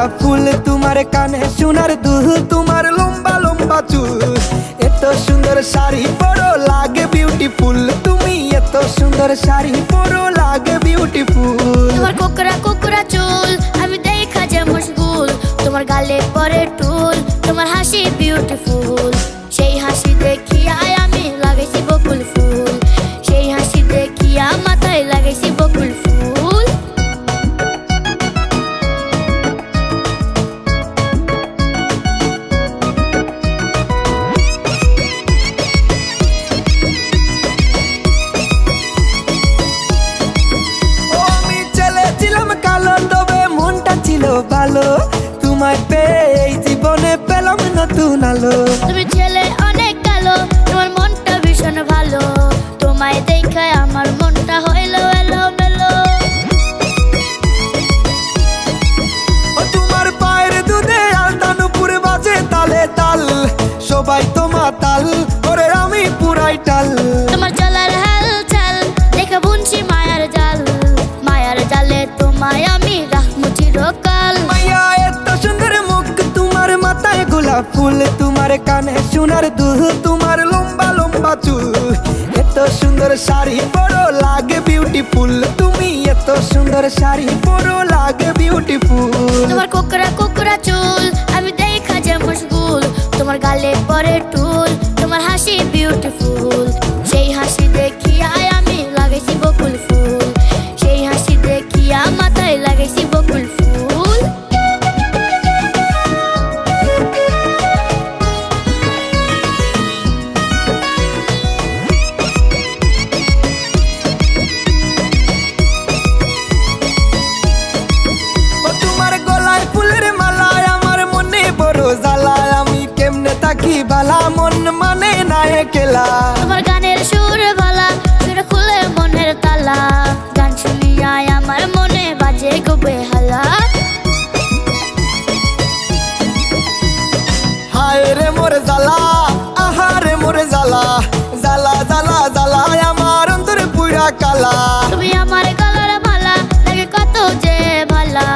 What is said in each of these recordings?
গোলাপ ফুল তোমার কানে সোনার দুল, তোমার লম্বা লম্বা চুল, এত সুন্দর শাড়ি পরো লাগে বিউটিফুল, তুমি এত সুন্দর শাড়ি পরো লাগে বিউটিফুল। তোমার কোকড়া কোকড়া চুল আমি দেখা যে মশগুল, তোমার গালে পরে টুল, তোমার হাসি বিউটিফুল, সেই হাসি দেখিয়া আমি লাগাইছি বকুল ফুল, সেই হাসি দেখিয়া মাথায় লাগাইছি বকুল ফুল। আমি ছেলে ছিলাম কালো তবে মনটা ছিল ভালো, তোমায় পেয়ে এই জীবনে পেলাম নতুন আলো। তুমি ছেলে অনেক কালো, তোমার মনটা ভীষণ ভালো, তোমায় দেখে আমার মনটা হইলো এলো মেলো। ও তোমার পায়ের দুধে আলতা নুপুর বাজে তালে তাল, সবাই তোমার তাল ওরে আমি পুরাই টাল। তোমার চলার হাল চাল দেখে বুনছি মায়ার জাল, মায়ার জালে তোমায় আমি রাখবো চিরকাল। মাইয়া এত সুন্দর মুখ, তোমার মাথায় গোলাপ ফুল, তোমার কানে সোনার দুল, তোমার লম্বা লম্বা চুল, এত সুন্দর শাড়ি পরো লাগে বিউটিফুল, তুমি এত সুন্দর শাড়ি পরো লাগে বিউটিফুল। তোমার কোকড়া কোকড়া চুল আমি দেখা যে মশগুল, তোমার গালে পরে টুল, তোমার হাসি বিউটিফুল, সেই হাসি দেখিয়া আমি লাগাইছি বকুল ফুল, সেই হাসি দেখিয়া মাথায় লাগাইছি বকুল ফুল। ও তোমার গলায় ফুলের মালায় আমার মনে বড় জ্বালায়, আমি কেমনে থাকি বালা মন মানে না একলা। তোমার গানের সুর ভালা, সুর খুলে মনের তালা, গান শুনিয়া আমার মনে বাজে গো বেহালা। হায় রে মোর জ্বালা, আহারে মোর জ্বালা, জ্বালা জ্বালা জ্বালা আমার অন্তরে পুরা কালা। তুমি আমার গলার মালা লাগে কত যে ভালা,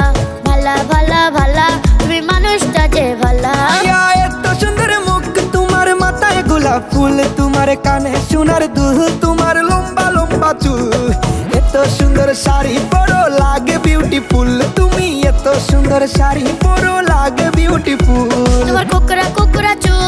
ভালা ভালা ভালা তুমি মানুষটা যে ভালা। মাইয়া এত সুন্দর মুখ, তোমার মাথায় গোলাপ ফুল, তোমার কানে সোনার দুল, তোমার লম্বা লম্বা চুল, এত সুন্দর শাড়ি পরো লাগে বিউটিফুল, তুমি এত সুন্দর শাড়ি পরো লাগে বিউটিফুল। তোমার কোকড়া কোকড়া চুল